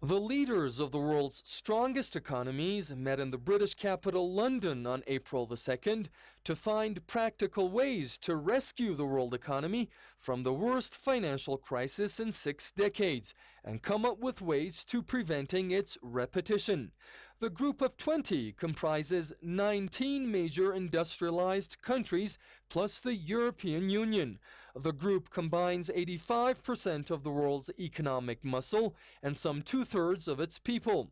The leaders of the world's strongest economies met in the British capital London on April the 2nd to find practical ways to rescue the world economy from the worst financial crisis in 6 decades and come up with ways to preventing its repetition. The Group of 20 comprises 19 major industrialized countries plus the European Union. The group combines 85% of the world's economic muscle and some two-thirds of its people.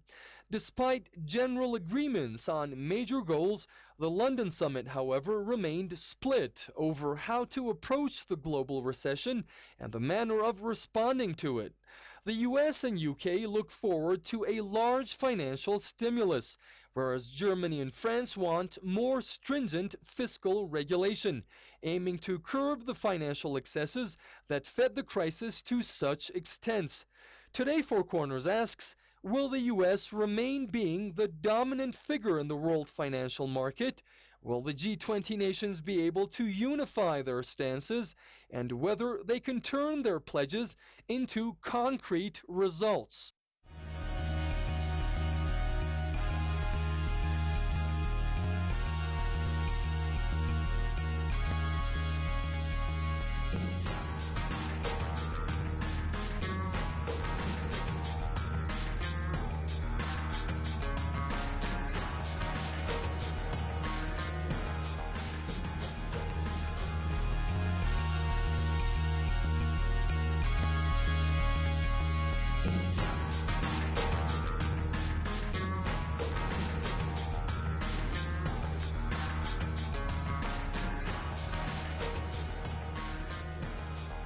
Despite general agreements on major goals, the London summit, however, remained split over how to approach the global recession and the manner of responding to it. The US and UK look forward to a large financial stimulus, whereas Germany and France want more stringent fiscal regulation, aiming to curb the financial excesses that fed the crisis to such extents. Today, Four Corners asks, will the US remain being the dominant figure in the world financial market? Will the G20 nations be able to unify their stances, and whether they can turn their pledges into concrete results?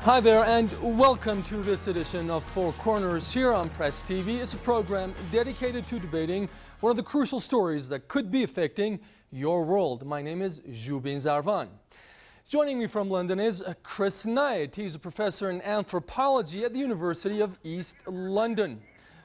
Hi there, and welcome to this edition of Four Corners here on Press TV. It's a program dedicated to debating one of the crucial stories that could be affecting your world. My name is Zhubin Zarvan. Joining me from London is Chris Knight. He's a professor in anthropology at the University of East London.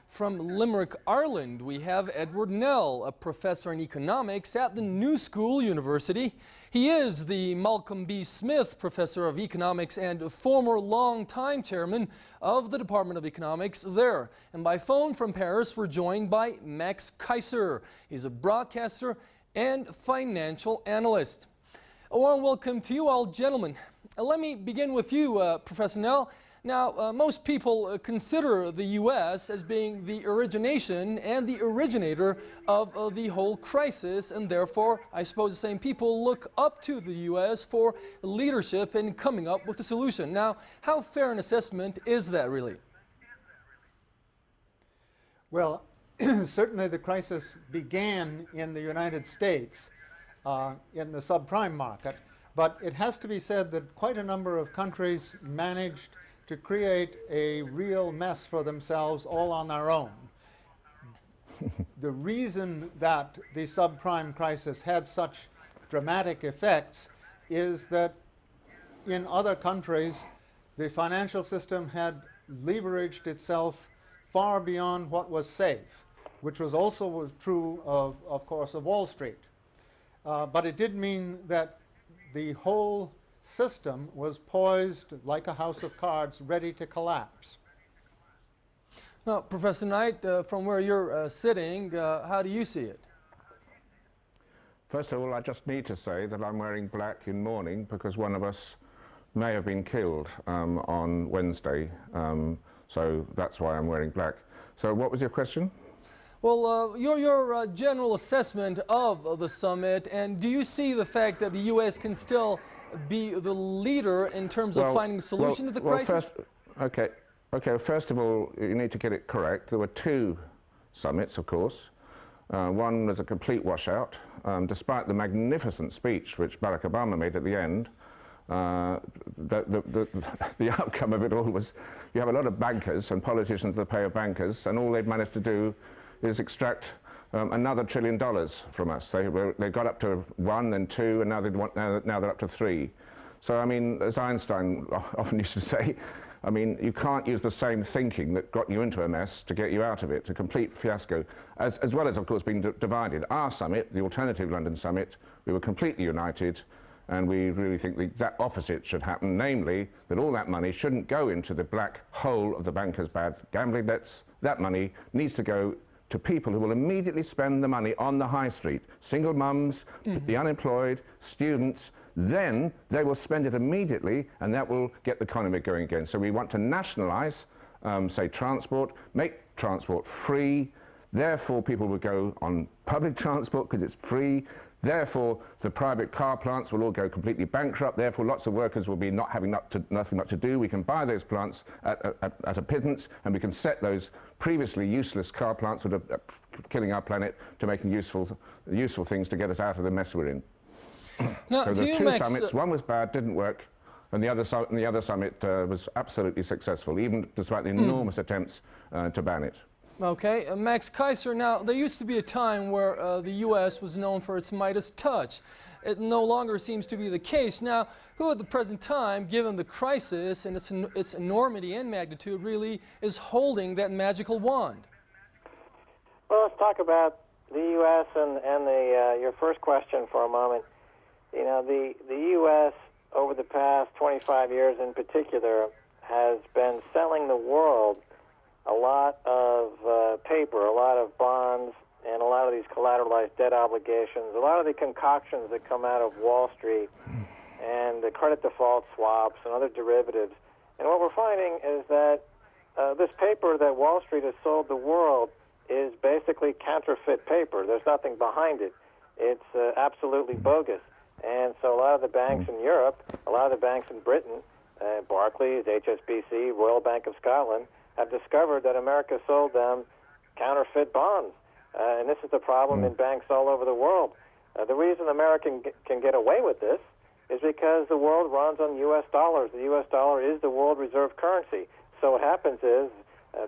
From Limerick, Ireland, we have Edward Nell, a professor in economics at the New School University. He is the Malcolm B. Smith Professor of Economics and former long-time chairman of the Department of Economics there. And by phone from Paris, we're joined by Max Keiser. He's a broadcaster and financial analyst. A warm welcome to you all, gentlemen. Let me begin with you, Professor Nell. Now, most people consider the U.S. as being the origination and the originator of the whole crisis, and therefore, I suppose the same people look up to the U.S. for leadership in coming up with a solution. Now, how fair an assessment is that really? Well, certainly the crisis began in the United States in the subprime market, but it has to be said that quite a number of countries managed to create a real mess for themselves all on their own. The reason that the subprime crisis had such dramatic effects is that in other countries the financial system had leveraged itself far beyond what was safe, which was also true of course, of Wall Street. But it did mean that the whole system was poised like a house of cards, ready to collapse. Now, Professor Knight, from where you're sitting, how do you see it? First of all, I just need to say that I'm wearing black in mourning because one of us may have been killed on Wednesday, so that's why I'm wearing black. So what was your question? Well, your general assessment of the summit, and do you see the fact that the U.S. can still be the leader in terms of finding a solution to the crisis? First of all, you need to get it correct. There were two summits, of course. One was a complete washout. Despite the magnificent speech which Barack Obama made at the end, the outcome of it all was you have a lot of bankers and politicians that pay bankers, and all they've managed to do is extract another $1 trillion from us. They got up to 1, then 2, and now they're up to 3. So, I mean, as Einstein often used to say, I mean, you can't use the same thinking that got you into a mess to get you out of it, a complete fiasco, as well as, of course, being divided. Our summit, the Alternative London Summit, we were completely united, And we really think the exact opposite should happen, namely that all that money shouldn't go into the black hole of the bankers' bad gambling debts. That money needs to go to people who will immediately spend the money on the high street, single mums, the unemployed, students. Then they will spend it immediately, and that will get the economy going again. So we want to nationalise, say, transport, make transport free. Therefore, people will go on public transport because it's free. Therefore, the private car plants will all go completely bankrupt. Therefore, lots of workers will be not having nothing much to do. We can buy those plants at a pittance, and we can set those previously useless car plants that are killing our planet to making useful things to get us out of the mess we're in. Now, so the two Max, summits, one was bad, didn't work, and the other summit was absolutely successful, even despite the enormous attempts to ban it. Okay, Max Keiser, now there used to be a time where the U.S. was known for its Midas touch. It no longer seems to be the case. Now, who at the present time, given the crisis and its enormity and magnitude, really is holding that magical wand? Well, let's talk about the U.S. and your first question for a moment. You know, the U.S. over the past 25 years in particular has been selling the world a lot of paper, a lot of bonds, and a lot of these collateralized debt obligations, a lot of the concoctions that come out of Wall Street, and the credit default swaps and other derivatives. And what we're finding is that this paper that Wall Street has sold the world is basically counterfeit paper. There's nothing behind it. It's absolutely bogus. And so a lot of the banks in Europe, a lot of the banks in Britain, Barclays, HSBC, Royal Bank of Scotland, have discovered that America sold them counterfeit bonds. And this is the problem in banks all over the world. The reason America can get away with this is because the world runs on U.S. dollars. The U.S. dollar is the world reserve currency. So what happens is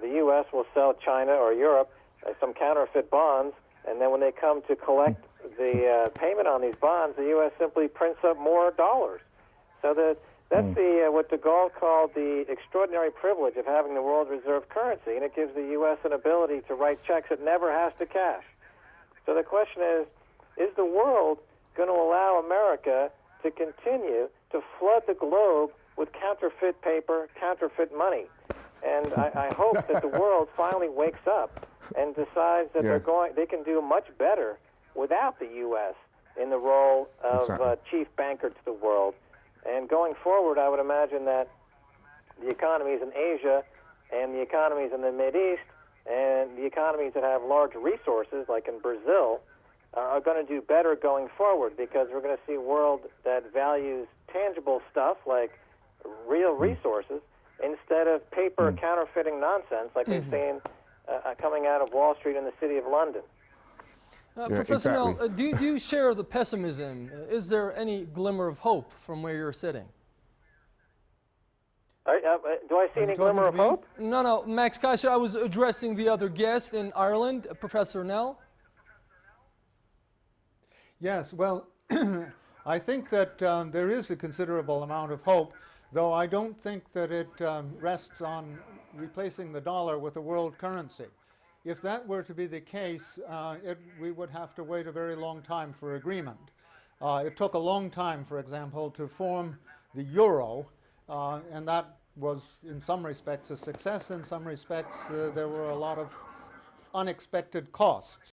the U.S. will sell China or Europe some counterfeit bonds, and then when they come to collect the payment on these bonds, the U.S. simply prints up more dollars. So that's what de Gaulle called the extraordinary privilege of having the world reserve currency, and it gives the U.S. an ability to write checks it never has to cash. So the question is the world going to allow America to continue to flood the globe with counterfeit paper, counterfeit money? And I hope that the world finally wakes up and decides that they can do much better without the U.S. in the role of chief banker to the world. And going forward, I would imagine that the economies in Asia and the economies in the Mideast and the economies that have large resources, like in Brazil, are going to do better going forward, because we're going to see a world that values tangible stuff like real resources instead of paper counterfeiting nonsense like we've seen coming out of Wall Street in the city of London. Professor Nell, do you share the pessimism? Is there any glimmer of hope from where you're sitting? Do I see any glimmer of hope? No, Max Keiser, I was addressing the other guest in Ireland, Professor Nell. Yes, well, I think that there is a considerable amount of hope, though I don't think that it rests on replacing the dollar with a world currency. If that were to be the case, we would have to wait a very long time for agreement. It took a long time, for example, to form the euro, and that was, in some respects, a success. In some respects, there were a lot of unexpected costs.